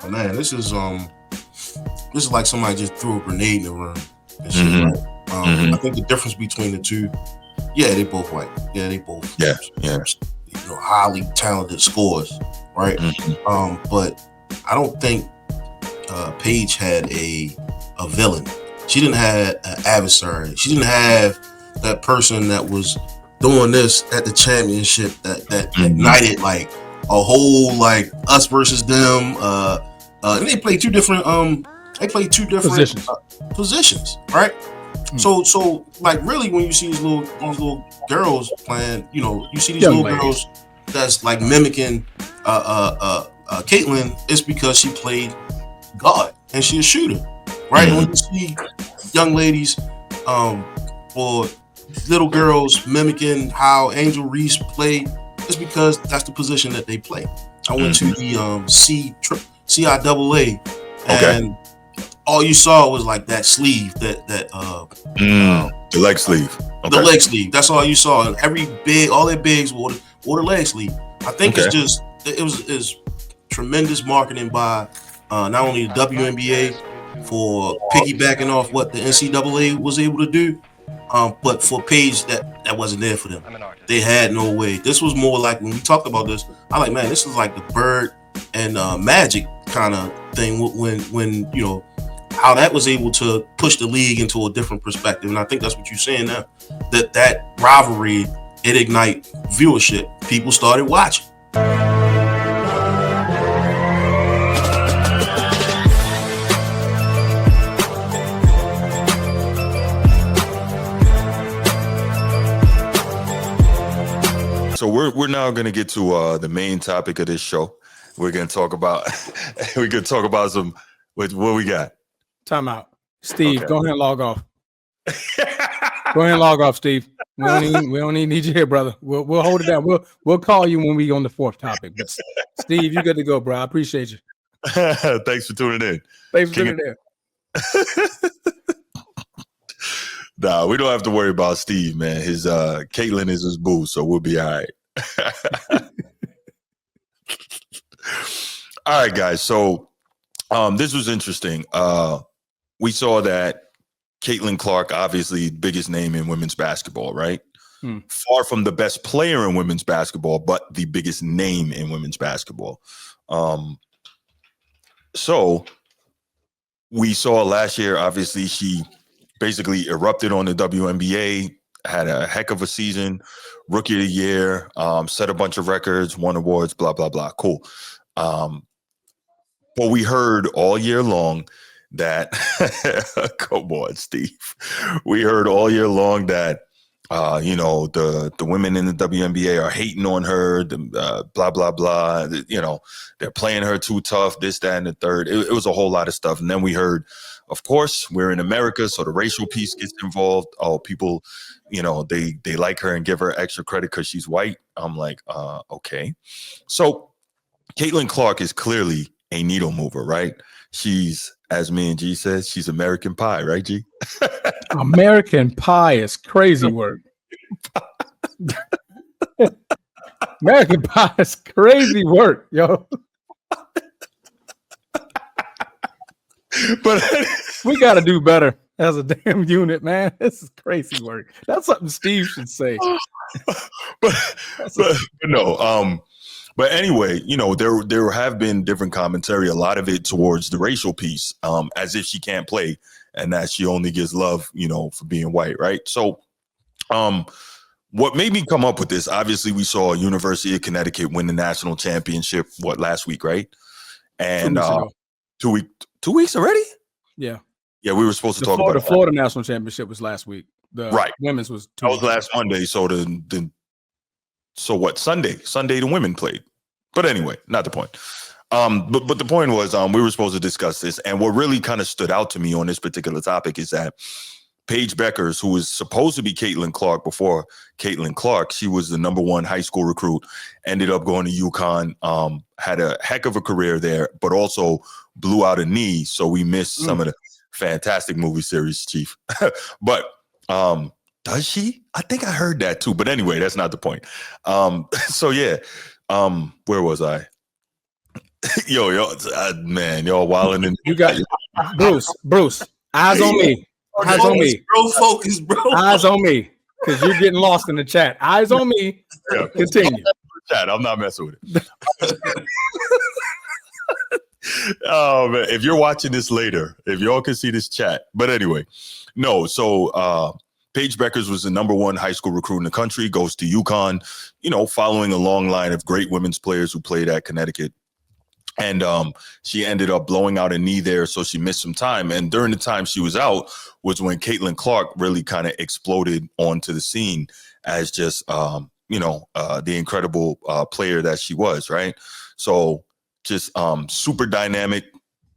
But man, this is like somebody just threw a grenade in the room and shit, Mhm. right? Mhm. I think the difference between the two, yeah, they both white. Yeah, they both Yeah. highly talented scorers, right? Mhm. But I don't think Paige had a villain. She didn't have an adversary. She didn't have that person that was doing this at the championship that ignited like a whole like us versus them. And they played two different positions, right? So like really when you see these little girls playing, you see these Young little ladies. girls that's like mimicking Caitlyn, it's because she played guard and she's a shooter, right? And when you see young ladies or little girls mimicking how Angel Reese played, it's because that's the position that they play. I went to the CIAA, and all you saw was like that sleeve, the leg sleeve. Okay. The leg sleeve. That's all you saw. And all their bigs wore the leg sleeve. I think it's just it was tremendous marketing by not only the WNBA for piggybacking off what the NCAA was able to do, but for Paige that wasn't there for them. They had no way. This was more like when we talked about this. I like, man, this is like the Bird and Magic kind of thing when how that was able to push the league into a different perspective. And I think that's what you're saying now. That rivalry, it ignite viewership. People started watching. So we're now going to get to the main topic of this show. We're going to talk about some what we got. Time out. Steve, go ahead and log off. Go ahead and log off, Steve. We don't even need you here, brother. We'll hold it down. We'll call you when we on the fourth topic. But Steve, you good to go, bro. I appreciate you. Thanks for tuning in. Nah, we don't have to worry about Steve, man. His Caitlyn is his boo, so we'll be all right. All right, guys. So this was interesting. We saw that Caitlin Clark, obviously biggest name in women's basketball, right? Far from the best player in women's basketball, but the biggest name in women's basketball. So we saw last year, obviously, she basically erupted on the WNBA, had a heck of a season, rookie of the year, set a bunch of records, won awards, blah, blah, blah. Cool. But we heard all year long that, come on, Steve. We heard all year long that, the women in the WNBA are hating on her, blah, blah, blah. They're playing her too tough, this, that, and the third. It was a whole lot of stuff. And then we heard, of course, we're in America, so the racial piece gets involved. Oh, people, they like her and give her extra credit because she's white. I'm like, okay. So Caitlin Clark is clearly a needle mover, right? She's, as me and G says, she's American Pie, right, G? American Pie is crazy work. American Pie is crazy work, yo. But we got to do better as a damn unit, man. This is crazy work. That's something Steve should say. but no. But anyway, there have been different commentary, a lot of it towards the racial piece, as if she can't play and that she only gets love, for being white, right? So what made me come up with this, obviously we saw University of Connecticut win the national championship, last week, right? And 2 weeks already? Yeah. Yeah, we were supposed to talk about the Florida national championship was last week. The women's was 2 weeks. That was last Monday, so what? Sunday the women played. But anyway, not the point. But the point was we were supposed to discuss this. And what really kind of stood out to me on this particular topic is that Paige Bueckers, who was supposed to be Caitlin Clark before Caitlin Clark, she was the #1 high school recruit, ended up going to UConn, had a heck of a career there, but also blew out a knee. So we missed some of the fantastic movie series, Chief. But does she? I think I heard that too. But anyway, that's not the point. So yeah. Where was I? Yo, man, y'all wilding in. You got Bruce. Eyes on me. Eyes on me. Bro, focus, bro. Eyes on me, because you're getting lost in the chat. Eyes on me. Yeah. Continue. Chat. I'm not messing with it. Oh man, if you're watching this later, if y'all can see this chat. But anyway, no. So Paige Bueckers was the #1 high school recruit in the country. Goes to UConn. Following a long line of great women's players who played at Connecticut. And she ended up blowing out a knee there, so she missed some time. And during the time she was out was when Caitlin Clark really kind of exploded onto the scene as just, the incredible player that she was, right? So just super dynamic,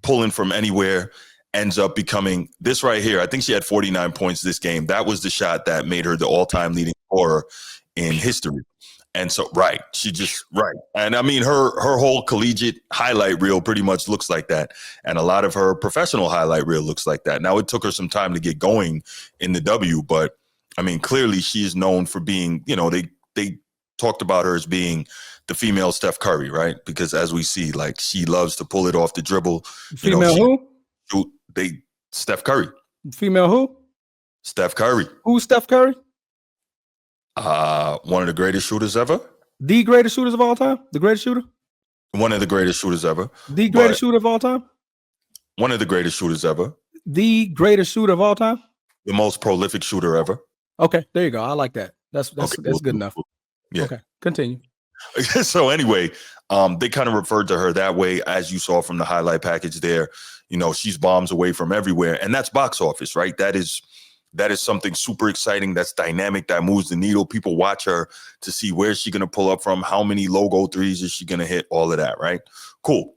pulling from anywhere, ends up becoming this right here. I think she had 49 points this game. That was the shot that made her the all-time leading scorer in history. And so, right. And I mean, her whole collegiate highlight reel pretty much looks like that. And a lot of her professional highlight reel looks like that. Now, it took her some time to get going in the W, but I mean, clearly she is known for being, they talked about her as being the female Steph Curry, right? Because as we see, like, she loves to pull it off the dribble. Female who? Steph Curry. Female who? Steph Curry. Who's Steph Curry? One of the greatest shooters ever. The greatest shooters of all time? The greatest shooter? One of the greatest shooters ever. The greatest shooter of all time? One of the greatest shooters ever. The greatest shooter of all time? The most prolific shooter ever. Okay, there you go. I like that. That's okay, good enough. Yeah. Okay, continue. So anyway, they kind of referred to her that way, as you saw from the highlight package there. She's bombs away from everywhere, and that's box office, right? That is something super exciting. That's dynamic. That moves the needle. People watch her to see where she's going to pull up from, how many logo threes is she going to hit, all of that, right? Cool.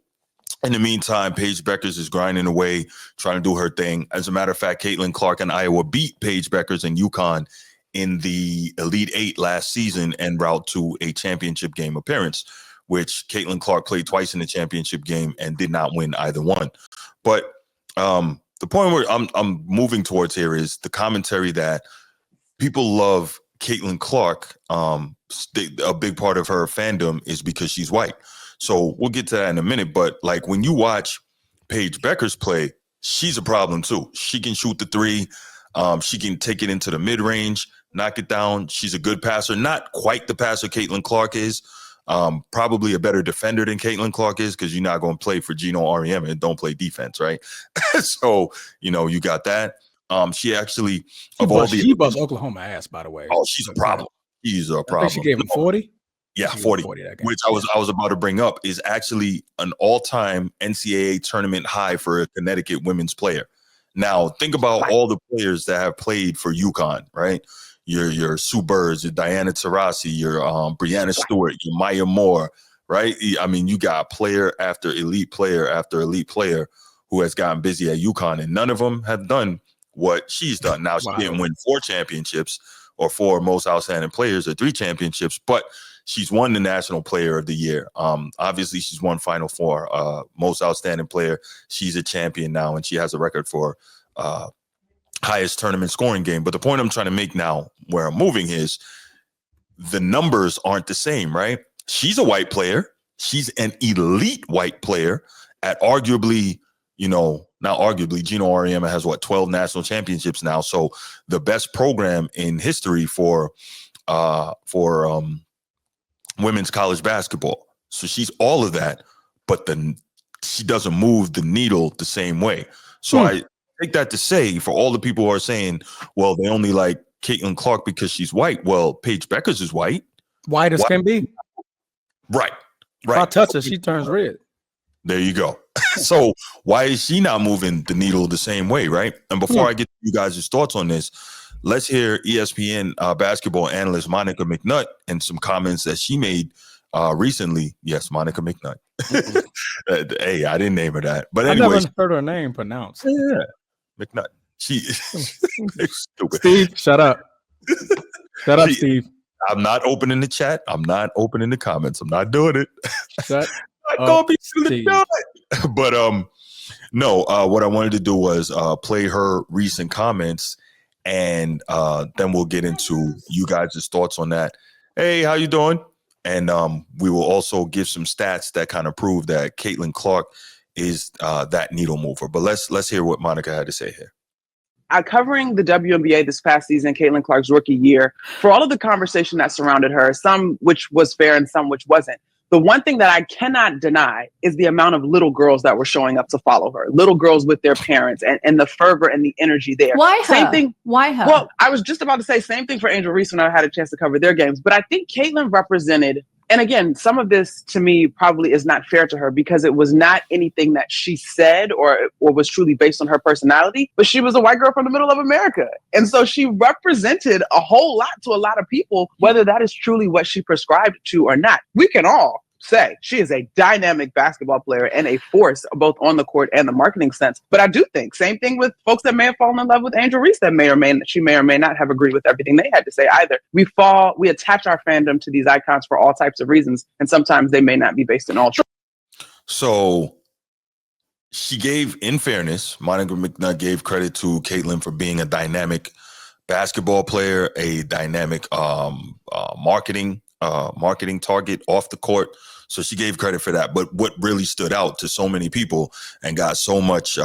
In the meantime, Paige Bueckers is grinding away, trying to do her thing. As a matter of fact, Caitlin Clark and Iowa beat Paige Bueckers and UConn in the Elite Eight last season en route to a championship game appearance, which Caitlin Clark played twice in the championship game and did not win either one. But the point where I'm moving towards here is the commentary that people love Caitlin Clark. A big part of her fandom is because she's white. So we'll get to that in a minute. But like when you watch Paige Bueckers play, she's a problem too. She can shoot the three. She can take it into the mid-range, knock it down. She's a good passer. Not quite the passer Caitlin Clark is. Probably a better defender than Caitlin Clark is, because you're not going to play for Gino Auriemma and don't play defense, right? So, you got that. She actually, she busts Oklahoma ass, by the way. Oh, she's a problem. She's a problem. I think she gave him 40. Yeah, 40 which I was about to bring up, is actually an all-time NCAA tournament high for a Connecticut women's player. Now, think about all the players that have played for UConn, right? Your Sue Birds, your Diana Taurasi, your Brianna Stewart, your Maya Moore, right? I mean, you got player after elite player after elite player who has gotten busy at UConn, and none of them have done what she's done. Now, she didn't win 4 championships or 4 most outstanding players or 3 championships, but she's won the National Player of the Year. Obviously, she's won Final Four, most outstanding player. She's a champion now, and she has a record for highest tournament scoring game. But the point I'm trying to make now, where I'm moving, is the numbers aren't the same, right? She's a white player. She's an elite white player at arguably, not arguably, Gino Auriemma has 12 national championships now. So the best program in history for women's college basketball. So she's all of that, but then she doesn't move the needle the same way. So I take that to say, for all the people who are saying, well, they only like Caitlin Clark because she's white. Well, Paige Bueckers is white. White as can be. Right. If I touch her, she turns red. There you go. So why is she not moving the needle the same way, right? And before I get to you guys' thoughts on this, let's hear ESPN basketball analyst Monica McNutt and some comments that she made recently. Yes, Monica McNutt. Hey, I didn't name her that. But anyway, I never heard her name pronounced. Yeah, McNutt. She stupid. Steve, shut up. Shut up, Steve. I'm not opening the chat. I'm not opening the comments. I'm not doing it. Shut I'm gonna be doing it. But no, what I wanted to do was play her recent comments, and then we'll get into you guys' thoughts on that. Hey, how you doing? And we will also give some stats that kind of prove that Caitlin Clark is that needle mover. But let's hear what Monica had to say here. Covering the WNBA this past season, Caitlin Clark's rookie year, for all of the conversation that surrounded her, some which was fair and some which wasn't, the one thing that I cannot deny is the amount of little girls that were showing up to follow her, little girls with their parents, and the fervor and the energy there. Why her? Same thing. Why her? Well, I was just about to say same thing for Angel Reese when I had a chance to cover their games. But I think Caitlin represented, and again, some of this to me probably is not fair to her because it was not anything that she said or was truly based on her personality, but she was a white girl from the middle of America. And so she represented a whole lot to a lot of people, whether that is truly what she prescribed to or not. We can all say she is a dynamic basketball player and a force both on the court and the marketing sense. But I do think same thing with folks that may have fallen in love with Angel Reese that may or may not have agreed with everything they had to say either. We attach our fandom to these icons for all types of reasons, and sometimes they may not be based in all truth. So she gave, in fairness, Monica McNutt gave credit to Caitlin for being a dynamic basketball player, a dynamic marketing target off the court. So she gave credit for that. But what really stood out to so many people and got so much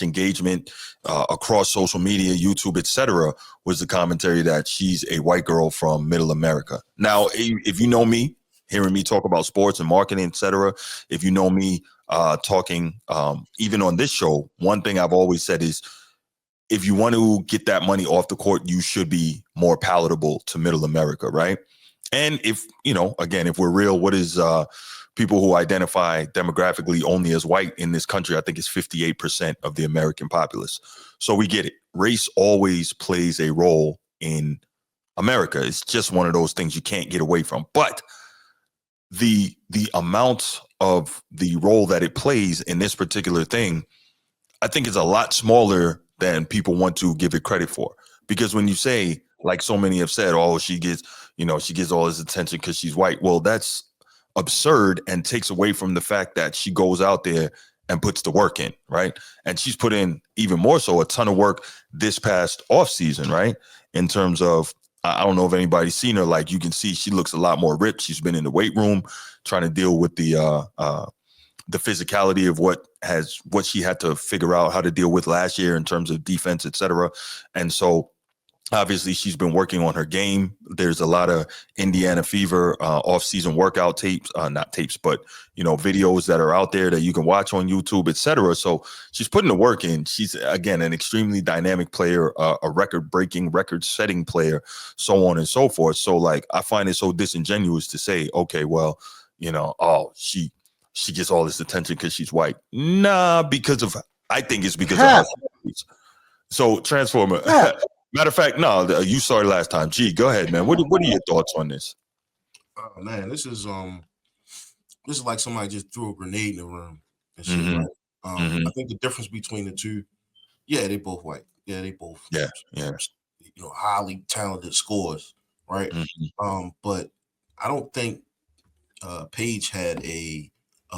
engagement across social media, YouTube, etc., was the commentary that she's a white girl from Middle America. Now, if you know me, hearing me talk about sports and marketing, etc., if you know me talking even on this show, one thing I've always said is, if you want to get that money off the court, you should be more palatable to Middle America, right? And if, again, if we're real, what is people who identify demographically only as white in this country? I think it's 58% of the American populace. So we get it. Race always plays a role in America. It's just one of those things you can't get away from. But the amount of the role that it plays in this particular thing, I think is a lot smaller than people want to give it credit for. Because when you say, like so many have said, oh, she gets all this attention because she's white. Well, that's absurd and takes away from the fact that she goes out there and puts the work in, right? And she's put in even more so a ton of work this past off season, right? In terms of, I don't know if anybody's seen her, like you can see she looks a lot more ripped. She's been in the weight room trying to deal with the physicality of what she had to figure out how to deal with last year in terms of defense, etc. And so obviously she's been working on her game. There's a lot of Indiana Fever off-season workout tapes, not tapes, but videos that are out there that you can watch on YouTube, etc. So she's putting the work in. She's, again, an extremely dynamic player, a record-breaking, record-setting player, so on and so forth. So like, I find it so disingenuous to say, okay, well, she gets all this attention because she's white. Nah, I think it's because of her. So Transformer. Yeah. Matter of fact, no, you started last time. Gee, go ahead, man. What are your thoughts on this? Oh man, this is like somebody just threw a grenade in the room and shit. Mm-hmm. Right? Mm-hmm. I think the difference between the two, they both white. Yeah, they both highly talented scorers, right? Mm-hmm. But I don't think Paige had a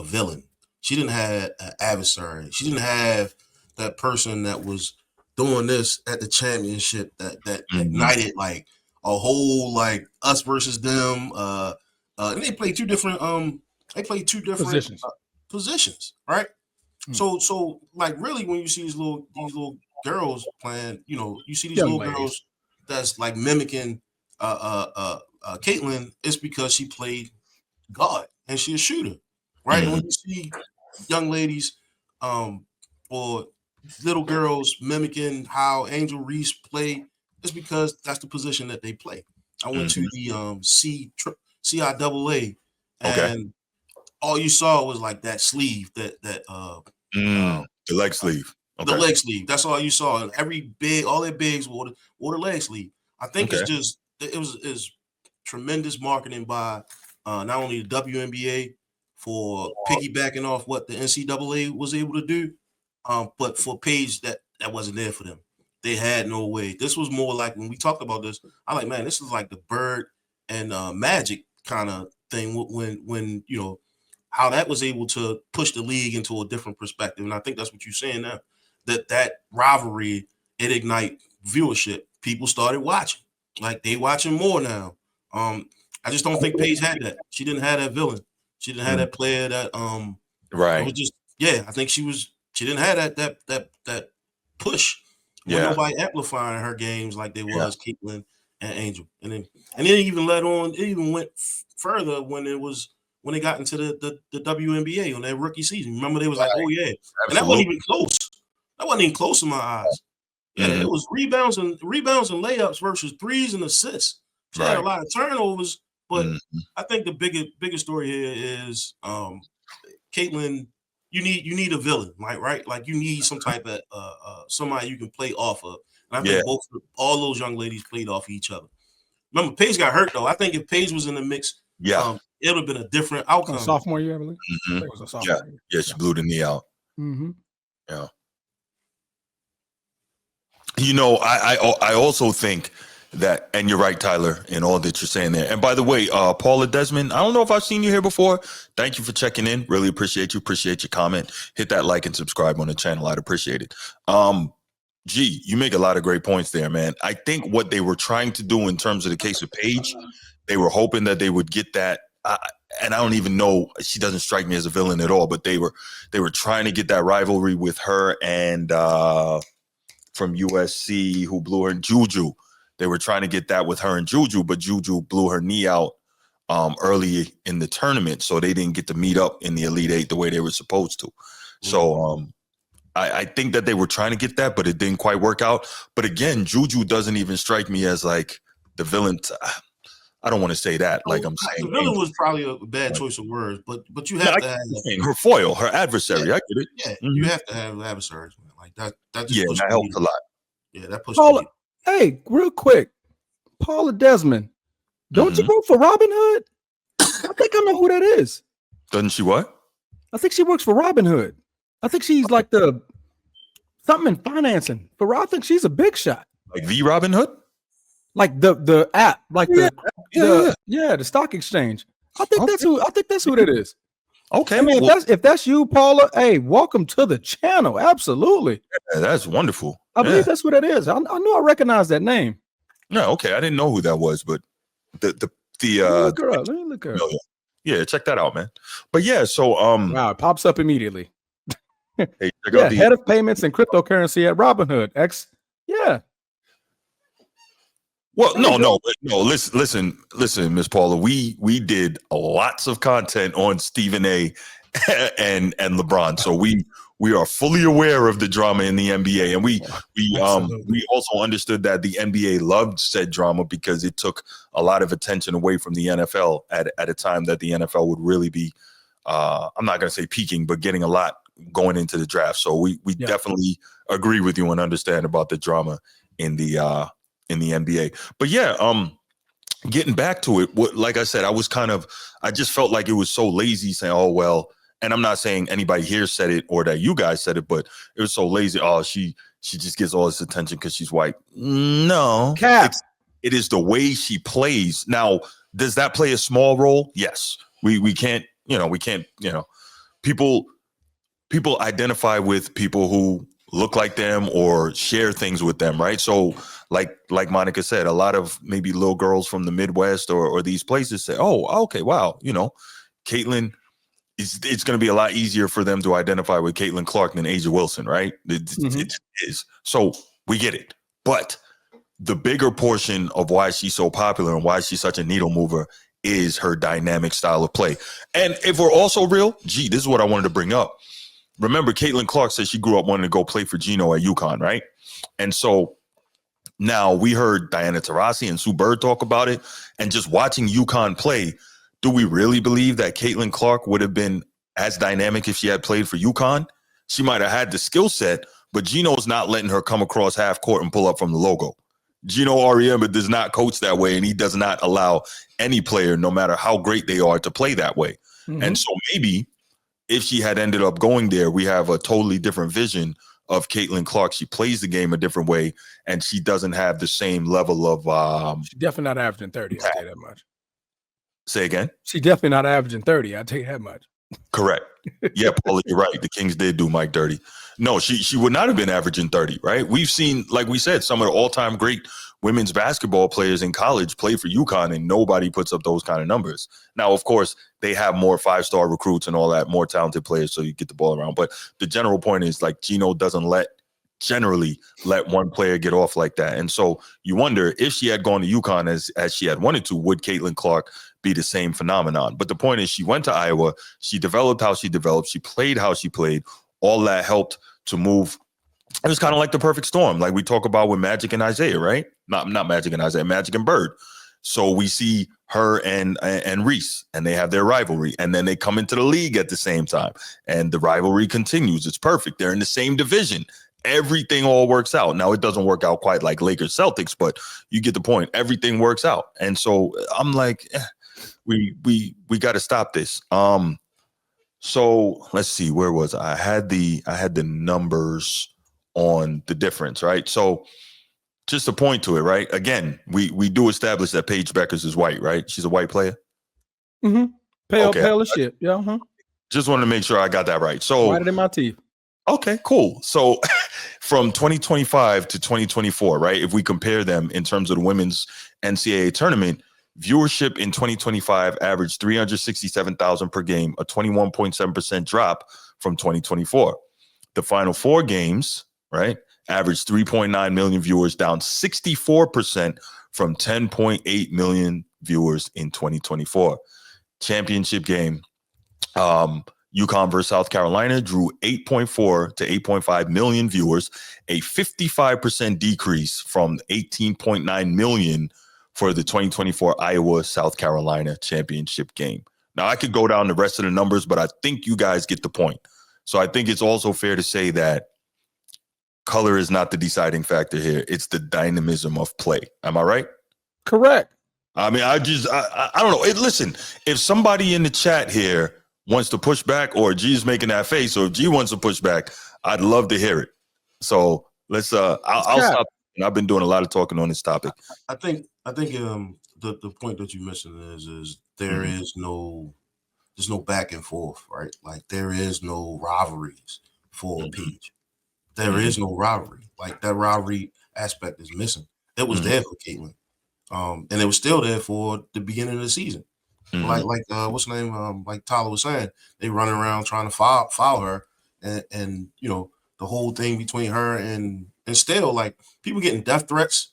villain. She didn't have an adversary. She didn't have that person that was doing this at the championship that ignited like a whole like us versus them. And they played two different positions, right? So like really when you see these little girls playing, you see these young little girls that's like mimicking Caitlin, it's because she played guard and she's a shooter, right? And when you see young ladies or little girls mimicking how Angel Reese played, it's because that's the position that they play. I went to the CIAA, and all you saw was like that sleeve, the leg sleeve. The leg sleeve. That's all you saw. And all their bigs wore the leg sleeve. I think it was tremendous marketing by not only the WNBA for piggybacking off what the NCAA was able to do, but for Paige that wasn't there for them. They had no way. This was more like when we talked about this. I'm like, man, this is like the Bird and Magic kind of thing when how that was able to push the league into a different perspective. And I think that's what you're saying now. That rivalry, it ignite viewership. People started watching. Like they watching more now. I just don't think Paige had that. She didn't have that villain. She didn't have that player that right. It was just I think she didn't have that push. When nobody amplifying her games like they was Caitlyn and Angel, and then even led on. It even went further when they got into the WNBA on their rookie season. Remember, they was like, oh yeah, and that wasn't even close. That wasn't even close in my eyes. Yeah, it was rebounds and layups versus threes and assists. She had a lot of turnovers, but I think the bigger story here is Caitlyn. You need a villain, right? Like you need some type of somebody you can play off of. And I think all those young ladies played off of each other. Remember, Paige got hurt though. I think if Paige was in the mix, it would have been a different outcome. Sophomore year, I believe. It was a sophomore year. Yeah, she blew the knee out. Yeah. You know, I also think that, and you're right, Tyler, in all that you're saying there. And by the way, Paula Desmond, I don't know if I've seen you here before. Thank you for checking in. Really appreciate you. Appreciate your comment. Hit that like and subscribe on the channel. I'd appreciate it. G, you make a lot of great points there, man. I think what they were trying to do in terms of the case of Paige, they were hoping that they would get that. And I don't even know, she doesn't strike me as a villain at all, but they were trying to get that rivalry with her and from USC who blew her, Juju. They were trying to get that with her and Juju, but Juju blew her knee out early in the tournament, so they didn't get to meet up in the Elite Eight the way they were supposed to. So I think that they were trying to get that, but it didn't quite work out. But again, Juju doesn't even strike me as like the villain. I don't want to say that. Like I'm saying, the villain was probably a bad choice of words, but you have to have her foil, her adversary. I get it. Yeah, you have to have adversaries, man. Like that. That just that helps a lot. Yeah, that pushed. Hey, real quick, Paula Desmond, don't you vote for Robin Hood? I think I know who that is. Doesn't she what? I think she works for Robin Hood. I think she's like the something in financing. But I think she's a big shot. Like the Robin Hood? Like the app, like the stock exchange. I think that's who that is. Okay. I mean, if that's you, Paula, hey, welcome to the channel. Absolutely. Yeah, that's wonderful. I believe that's what it is. I knew I recognized that name. No, okay. I didn't know who that was, but Let me look her up. Yeah, check that out, man. But yeah, so wow, it pops up immediately. Hey, check out head of payments and cryptocurrency at Robinhood. Well, no. Listen, Miss Paula. We did lots of content on Stephen A. and LeBron, so we are fully aware of the drama in the NBA, and we also understood that the NBA loved said drama because it took a lot of attention away from the NFL at a time that the NFL would really be, I'm not going to say peaking, but getting a lot going into the draft. So we definitely agree with you and understand about the drama in the NBA. But yeah, getting back to it, like I said, I just felt like it was so lazy saying, oh, well, and I'm not saying anybody here said it or that you guys said it, but it was so lazy. Oh, she just gets all this attention because she's white. No. It is the way she plays. Now, does that play a small role? Yes. We can't, people identify with people who look like them or share things with them, right? So like Monica said, a lot of maybe little girls from the Midwest or these places say, oh, okay, wow, Caitlyn, it's going to be a lot easier for them to identify with Caitlin Clark than A'ja Wilson, right? It is. So we get it. But the bigger portion of why she's so popular and why she's such a needle mover is her dynamic style of play. And if we're also real, this is what I wanted to bring up. Remember, Caitlin Clark said she grew up wanting to go play for Gino at UConn, right? And so now we heard Diana Taurasi and Sue Bird talk about it. And just watching UConn play, do we really believe that Caitlin Clark would have been as dynamic if she had played for UConn? She might have had the skill set, but Gino's not letting her come across half court and pull up from the logo. Gino Auriemma does not coach that way, and he does not allow any player, no matter how great they are, to play that way. And so maybe if she had ended up going there, we have a totally different vision of Caitlin Clark. She plays the game a different way, and she doesn't have the same level of she's definitely not averaging 30, I'll tell you that much. Say again? She's definitely not averaging 30, I'll tell you that much. Correct. Yeah, Paula, you're right. The Kings did do Mike dirty. No, she would not have been averaging 30, right? We've seen, like we said, some of the all-time great women's basketball players in college play for UConn, and nobody puts up those kind of numbers. Now, of course, they have more 5-star recruits and all that, more talented players, so you get the ball around. But the general point is, like, Gino doesn't generally let one player get off like that. And so you wonder, if she had gone to UConn as she had wanted to, would Caitlin Clark be the same phenomenon? But the point is, she went to Iowa, she developed how she developed, she played how she played. All that helped to move. It was kind of like the perfect storm, like we talk about with Magic and Isaiah, right? Not Magic and Isaiah, Magic and Bird. So we see her and Reese, and they have their rivalry, and then they come into the league at the same time, and the rivalry continues. It's perfect. They're in the same division. Everything all works out. Now, it doesn't work out quite like Lakers Celtics, but you get the point. Everything works out. And so I'm like, we got to stop this. So let's see, where was I? I had the numbers on the difference, right? So just to point to it, right? Again, we do establish that Paige Bueckers is white, right? She's a white player. Mm-hmm. Pale as shit. Yeah. Uh-huh. Just wanted to make sure I got that right. So whiter than my teeth. Okay, cool. So from 2025 to 2024, right? If we compare them in terms of the women's NCAA tournament, viewership in 2025 averaged 367,000 per game, a 21.7% drop from 2024. The final 4 games, right, averaged 3.9 million viewers, down 64% from 10.8 million viewers in 2024. Championship game, UConn versus South Carolina drew 8.4 to 8.5 million viewers, a 55% decrease from 18.9 million for the 2024 Iowa-South Carolina championship game. Now, I could go down the rest of the numbers, but I think you guys get the point. So I think it's also fair to say that color is not the deciding factor here. It's the dynamism of play. Am I right? Correct. I mean, I don't know. Listen, if somebody in the chat here wants to push back, or G's making that face, or if G wants to push back, I'd love to hear it. So let's I'll stop. I've been doing a lot of talking on this topic. I think the point that you mentioned is there's no back and forth, right? Like, there is no rivalries for Paige. There is no rivalry. Like, that rivalry aspect is missing. It was there for Caitlin. And it was still there for the beginning of the season. Like what's her name? Like Tyler was saying, they running around trying to foul her, and you know, the whole thing between her and still, like, people getting death threats.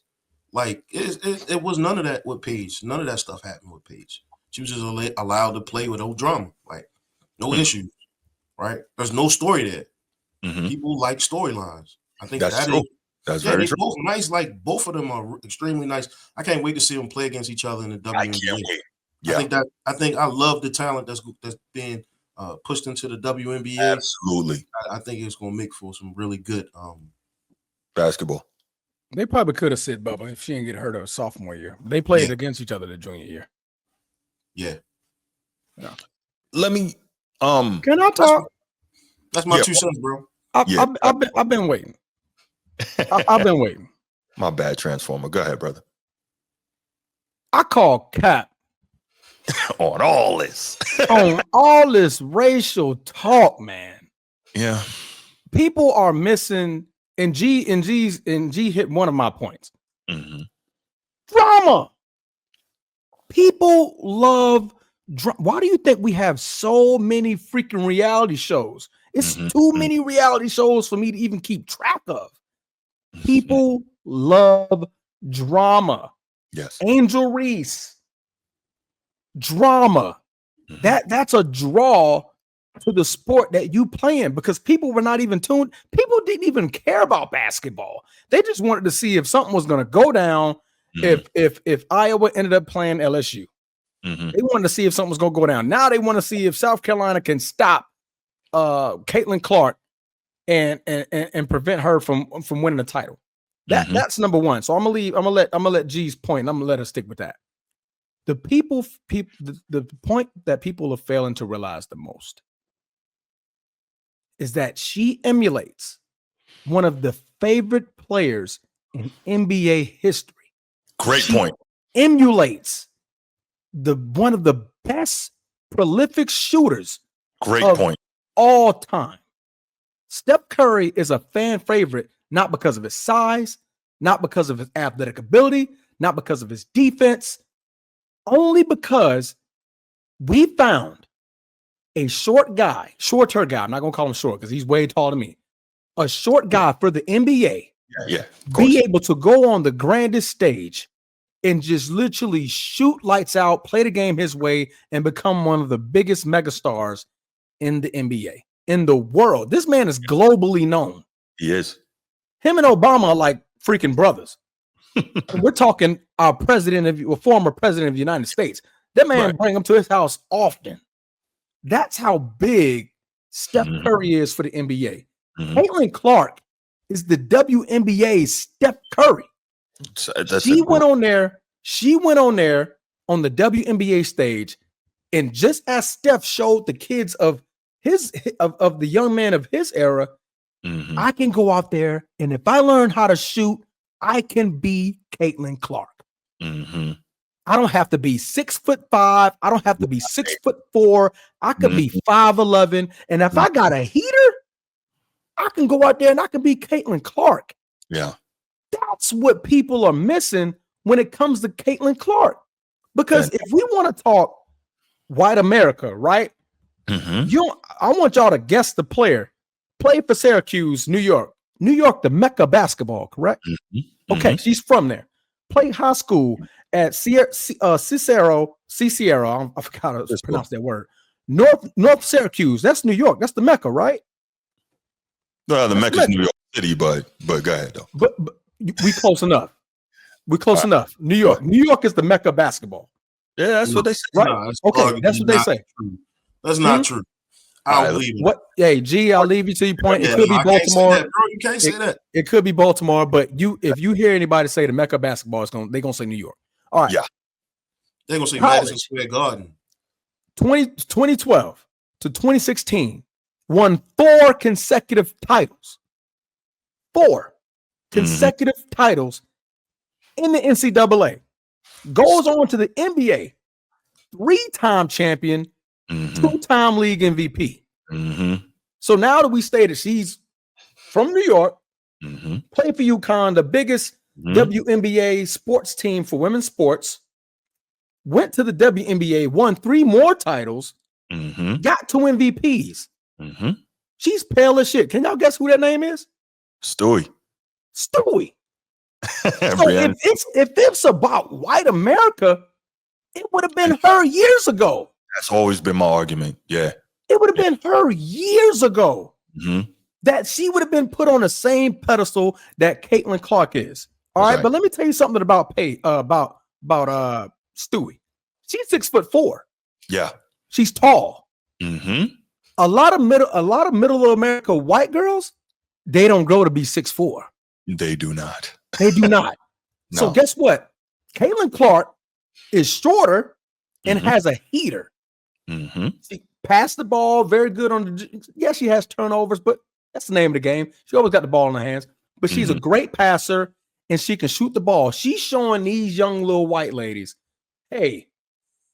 Like, it was none of that with Paige. None of that stuff happened with Paige. She was just allowed to play with no drama, like no issues, right? There's no story there. People like storylines. I think that's true. That's very true. Both nice. Like, both of them are extremely nice. I can't wait to see them play against each other in the WNBA. I can't wait. Yeah. I think I love the talent that's being pushed into the WNBA. Absolutely. I think it's going to make for some really good basketball. They probably could have said Bubba if she didn't get hurt her sophomore year. They played against each other the junior year. Yeah. Let me Can I talk? That's my 2 cents, bro. I've been waiting. I've been waiting. My bad, Transformer. Go ahead, brother. I call cap on all this racial talk, man. Yeah. People are missing, and G hit one of my points. Drama. People love drama. Why do you think we have so many freaking reality shows? It's too many reality shows for me to even keep track of. People love drama. Yes. Angel Reese. Drama. That's a draw to the sport that you playing, because people were not even tuned. People didn't even care about basketball. They just wanted to see if something was going to go down. If Iowa ended up playing LSU, they wanted to see if something was going to go down. Now they want to see if South Carolina can stop Caitlin Clark and prevent her from winning the title. That's number one. So I'm gonna let G's point. I'm gonna let her stick with that. The point that people are failing to realize the most is that she emulates one of the favorite players in NBA history. Great point. Emulates one of the best prolific shooters. Great point. All time. Steph Curry is a fan favorite, not because of his size, not because of his athletic ability, not because of his defense, only because we found a shorter guy. I'm not going to call him short because he's way taller than me. A short guy for the NBA. Yeah. Be able to go on the grandest stage and just literally shoot lights out, play the game his way, and become one of the biggest megastars in the NBA, in the world. This man is globally known. He is. Him and Obama are like freaking brothers. We're talking our former president of the United States. That man bring him to his house often. That's how big Steph Curry is for the NBA. Caitlin Clark is the WNBA's Steph Curry. She went on there on the WNBA stage, and just as Steph showed the kids of the young man of his era, I can go out there, and if I learn how to shoot, I can be Caitlin Clark. I don't have to be 6'5". I don't have to be 6'4". I could be 5'11". And if I got a heater, I can go out there and I can be Caitlin Clark. Yeah. That's what people are missing when it comes to Caitlin Clark. Because if we want to talk white America, right? I want y'all to guess the player. Played for Syracuse, New York. New York, the Mecca basketball, correct? Okay, she's from there. Played high school at Cicero. I forgot how to pronounce that word. North Syracuse. That's New York. That's the Mecca, right? Well, the Mecca's New York City, but go ahead though. But we close enough. We close enough. New York. New York is the Mecca basketball. Yeah, that's what they say. Right? Okay, that's what they say. That's not true. I don't believe it. What? Hey, G, I'll leave you to your point. It could be Baltimore. You can't say that. It could be Baltimore, but if you hear anybody say the Mecca basketball, they're gonna say New York. All right. Yeah. They're gonna say Madison Square Garden. 2012 to 2016, won 4 consecutive titles. 4 consecutive titles in the NCAA. Goes on to the NBA, 3-time champion, 2-time league MVP. So now that we stated she's from New York, played for UConn, the biggest WNBA sports team for women's sports, went to the WNBA, won 3 more titles, got 2 MVPs. She's pale as shit. Can y'all guess who that name is? Stewie. So if it's about white America, it would have been her years ago. That's always been my argument. Yeah. It would have been her years ago that she would have been put on the same pedestal that Caitlin Clark is. All right. But let me tell you something about Stewie. She's 6'4". Yeah. She's tall. A lot of middle America white girls, they don't grow to be 6'4". They do not. They do not. No. So guess what? Caitlin Clark is shorter and has a heater. She passed the ball very good on she has turnovers, but that's the name of the game. She always got the ball in her hands, but she's a great passer and she can shoot the ball. She's showing these young little white ladies, hey,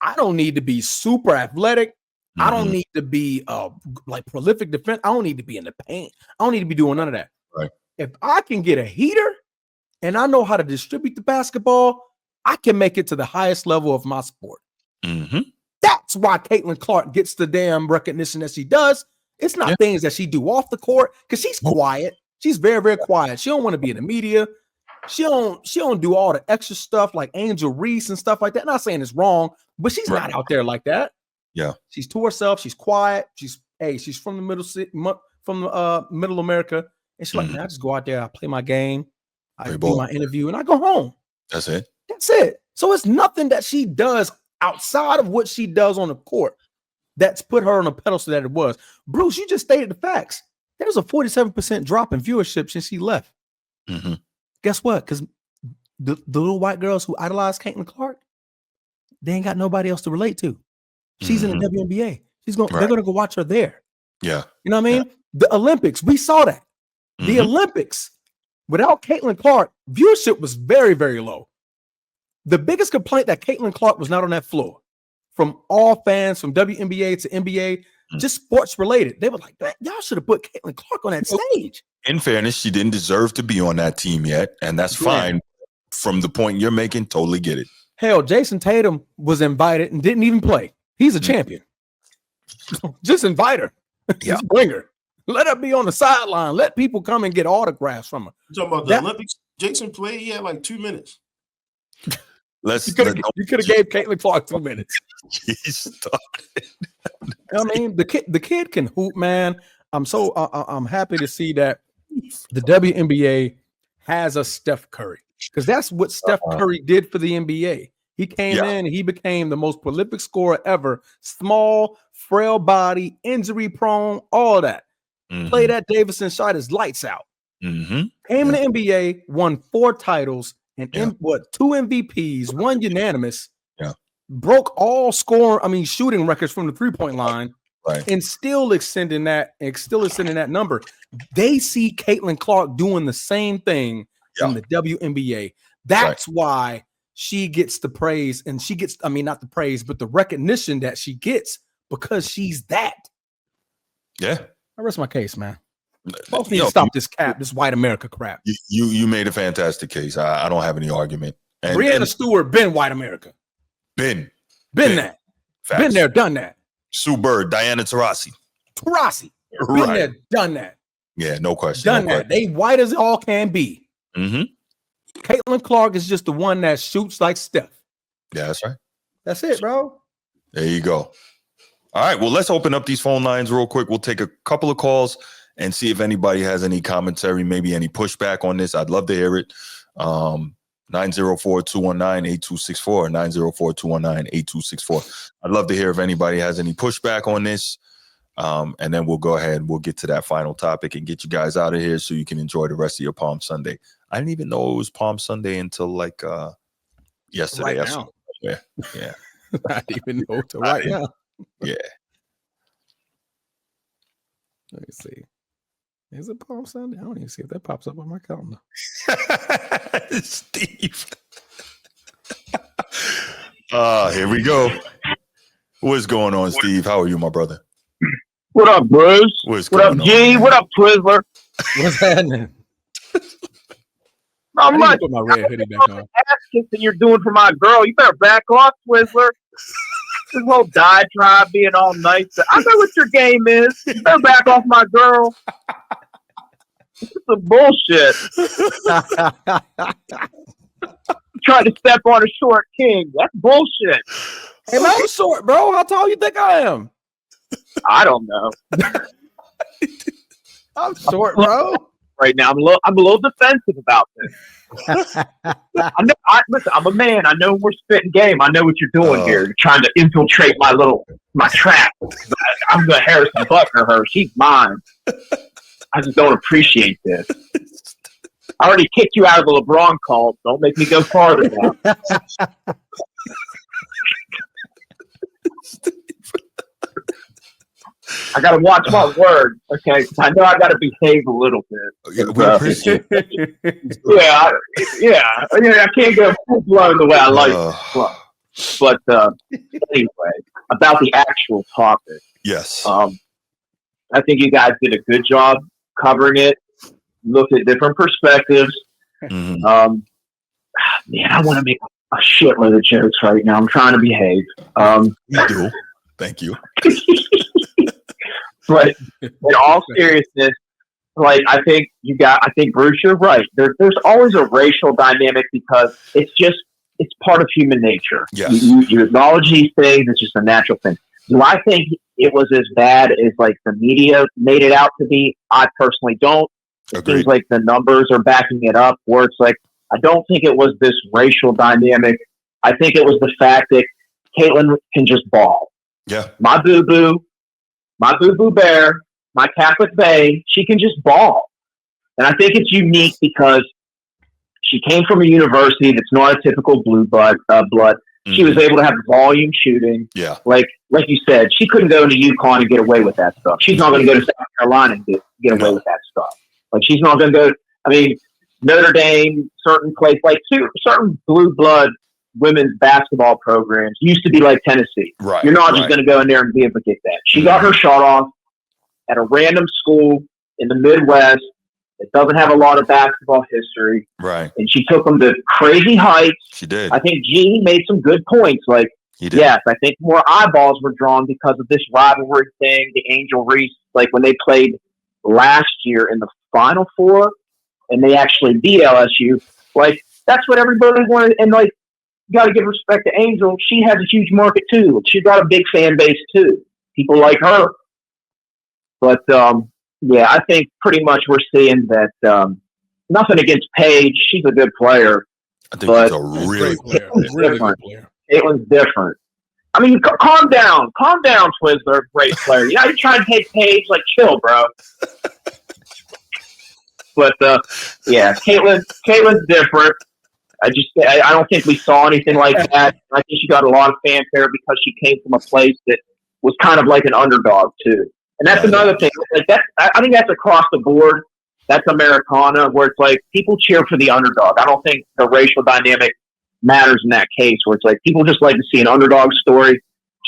I don't need to be super athletic. I don't need to be like prolific defense. I don't need to be in the paint. I don't need to be doing none of that. Right. If I can get a heater and I know how to distribute the basketball, I can make it to the highest level of my sport. That's why Caitlin Clark gets the damn recognition that she does. It's not things that she do off the court because she's quiet. She's very, very quiet. She don't want to be in the media. She don't do all the extra stuff like Angel Reese and stuff like that. Not saying it's wrong, but she's not out there like that. Yeah, she's to herself. She's quiet. She's from the middle America, and she's like, man, I just go out there, I play my game, I do my interview, and I go home. That's it. That's it. So it's nothing that she does outside of what she does on the court that's put her on a pedestal that it was. Bruce, you just stated the facts. There's a 47% drop in viewership since she left. Guess what? Because the little white girls who idolize Caitlin Clark, they ain't got nobody else to relate to. She's in the WNBA. They're gonna go watch her there. Yeah. You know what I mean? The Olympics, we saw that. The Olympics, without Caitlin Clark, viewership was very, very low. The biggest complaint that Caitlin Clark was not on that floor from all fans, from WNBA to NBA, just sports related. They were like, y'all should have put Caitlin Clark on that stage. In fairness, she didn't deserve to be on that team yet, and that's fine. From the point you're making, totally get it. Hell, Jason Tatum was invited and didn't even play. He's a champion. Just invite her. Just bring her. Let her be on the sideline. Let people come and get autographs from her. You're talking about the Olympics? Jason played. He had like 2 minutes. You could have gave Caitlin Clark 2 minutes. I mean, the kid can hoop, man. I'm happy to see that the WNBA has a Steph Curry, because that's what Steph Curry did for the NBA. He came in and he became the most prolific scorer ever. Small, frail body, injury prone, all that. Played at Davidson, shot his lights out. Came in the NBA, won 4 titles, and 2 MVPs, 1 unanimous. Broke all shooting records from the 3-point line, and still extending that number. They see Caitlin Clark doing the same thing in the WNBA. That's why she gets the praise, and she gets, not the praise, but the recognition that she gets, because she's that. Yeah. I rest my case, man. Folks need to stop this white America crap. You made a fantastic case. I don't have any argument. Breanna Stewart been white America. Been that. Facts. Been there, done that. Sue Bird, Diana Taurasi. Been there, done that. Yeah, no question. Done that. They white as all can be. Caitlin Clark is just the one that shoots like Steph. Yeah, that's right. That's it, bro. There you go. All right, well, let's open up these phone lines real quick. We'll take a couple of calls and see if anybody has any commentary, maybe any pushback on this. I'd love to hear it. 904-219-8264, 904-219-8264. I'd love to hear if anybody has any pushback on this. And then we'll go ahead and we'll get to that final topic and get you guys out of here so you can enjoy the rest of your Palm Sunday. I didn't even know it was Palm Sunday until like yesterday. Right now. Yeah. I didn't even know until right now. Yeah. Let me see. Is it Palm Sunday? I don't even see if that pops up on my calendar. Steve. Here we go. What's going on, Steve? How are you, my brother? What up, Bruce? What up, G? What up, Twizzler? What's happening? Not much. Put my red hoodie back on. Ass kissing you're doing for my girl. You better back off, Twizzler. This whole diatribe being all nice. I know what your game is. You better back off my girl. This is some bullshit. Trying to step on a short king. That's bullshit. Hey, man, I'm short, bro. How tall you think I am? I don't know. I'm short, bro. Right now, I'm a little defensive about this. Listen, I'm a man. I know we're spitting game. I know what you're doing here. You're trying to infiltrate my trap. I'm the Harrison Butler her. She's mine. I just don't appreciate this. I already kicked you out of the LeBron cult. Don't make me go farther now. I got to watch my words, okay? I know I got to behave a little bit. We appreciate it. I can't go full blown the way I like it. But anyway, about the actual topic. Yes. I think you guys did a good job covering it. Looked at different perspectives. Man, I want to make a shitload of jokes right now. I'm trying to behave. You do. Thank you. But in all seriousness, I think Bruce, you're right. There's always a racial dynamic because it's part of human nature. Yes. You acknowledge these things. It's just a natural thing. Do I think it was as bad as the media made it out to be? I personally don't. It seems like the numbers are backing it up, where it's I don't think it was this racial dynamic. I think it was the fact that Caitlin can just ball. Yeah. My boo-boo bear, my Catholic bae, she can just ball. And I think it's unique because she came from a university that's not a typical blue blood. She was able to have volume shooting. Yeah. Like you said, she couldn't go into UConn and get away with that stuff. She's not going to go to South Carolina and get away with that stuff. She's not going to go, Notre Dame, certain place, certain blue blood women's basketball programs used to be like Tennessee. Right. You're not just going to go in there and be able to get that. She got her shot off at a random school in the Midwest that doesn't have a lot of basketball history. Right. And she took them to crazy heights. She did. I think Jeannie made some good points. Like, yes, I think more eyeballs were drawn because of this rivalry thing, the Angel Reese, like when they played last year in the Final Four and they actually beat LSU. Like, that's what everybody wanted. And, like, you got to give respect to Angel. She has a huge market, too. She's got a big fan base, too. People like her. But, yeah, I think pretty much we're seeing that nothing against Paige. She's a good player. I think she's a really player. Really good player. Caitlin's different. I mean, calm down. Calm down, Twizzler. Great player. You know, you're trying to take Paige. Like, chill, bro. But, yeah, Caitlin's different. I don't think we saw anything like that. I think she got a lot of fanfare because she came from a place that was kind of like an underdog, too. And that's another thing. Like I think that's across the board. That's Americana, where it's like people cheer for the underdog. I don't think the racial dynamic matters in that case, where it's like people just like to see an underdog story.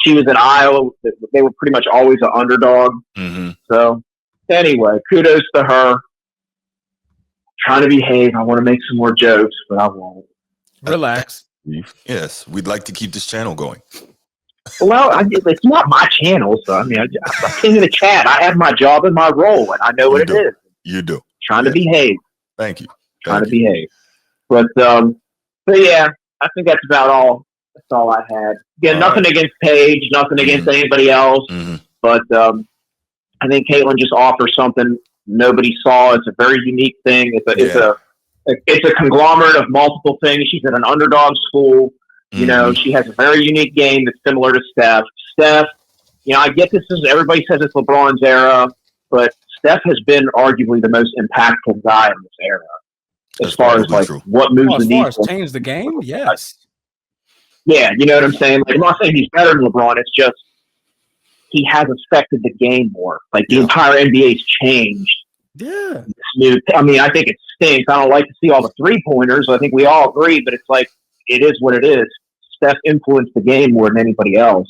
She was in Iowa. They were pretty much always an underdog. Mm-hmm. So anyway, kudos to her. Trying to behave. I want to make some more jokes, but I won't. Relax. Yes, we'd like to keep this channel going. Well, it's not my channel, so I mean, I'm in the chat. I have my job and my role, and I know what it is. You do. Trying to behave. Thank you. Trying to behave. But yeah, I think that's about all. That's all I had. Again, nothing against Paige, nothing against anybody else. Mm-hmm. But I think Caitlin just offers something nobody saw. It's a very unique thing. It's a conglomerate of multiple things. She's at an underdog school. You know, she has a very unique game that's similar to Steph. Steph, you know, I get this is everybody says it's LeBron's era, but Steph has been arguably the most impactful guy in this era. As far as like what moves the needle. As far as change the game, yes. Yeah, you know what I'm saying? Like, I'm not saying he's better than LeBron, it's just he has affected the game more. Like the entire NBA's changed. Yeah. I mean, I think it stinks. I don't like to see all the 3-pointers. I think we all agree, but it's like it is what it is. Steph influenced the game more than anybody else.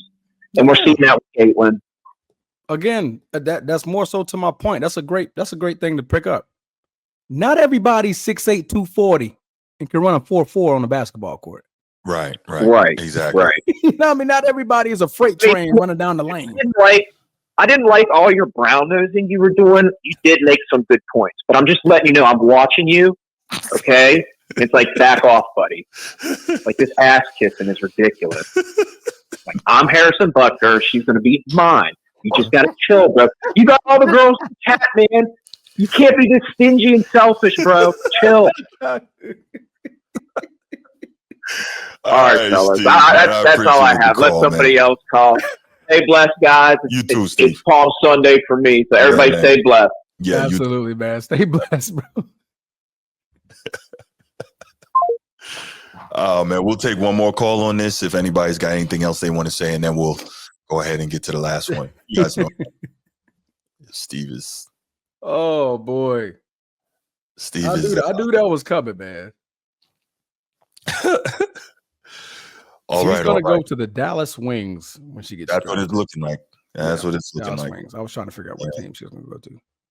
And we're seeing that with Caitlin. Again, that's more so to my point. That's a great thing to pick up. Not everybody's 6'8", 240 and can run a 4.4 on the basketball court. Right. Exactly. Right. You know what I mean? Not everybody is a freight train running down the lane. I didn't like all your brown nosing you were doing. You did make some good points, but I'm just letting you know I'm watching you. Okay. It's like, back off, buddy. Like, this ass kissing is ridiculous. Like, I'm Harrison Butker. She's going to be mine. You just got to chill, bro. You got all the girls to chat, man. You can't be this stingy and selfish, bro. Chill. All right, fellas. That's all I have. Let somebody else call. Stay blessed, guys. You too, Steve. It's Palm Sunday for me, so everybody stay blessed. Yeah, absolutely, man. Stay blessed, bro. Oh, man, we'll take one more call on this if anybody's got anything else they want to say, and then we'll go ahead and get to the last one. You guys know Steve is. Oh boy, Steve I knew that was coming, man. She's gonna go to the Dallas Wings when she gets. That's what it's looking like. That's what it's looking Dallas like. Wings. I was trying to figure out what team she was gonna go to.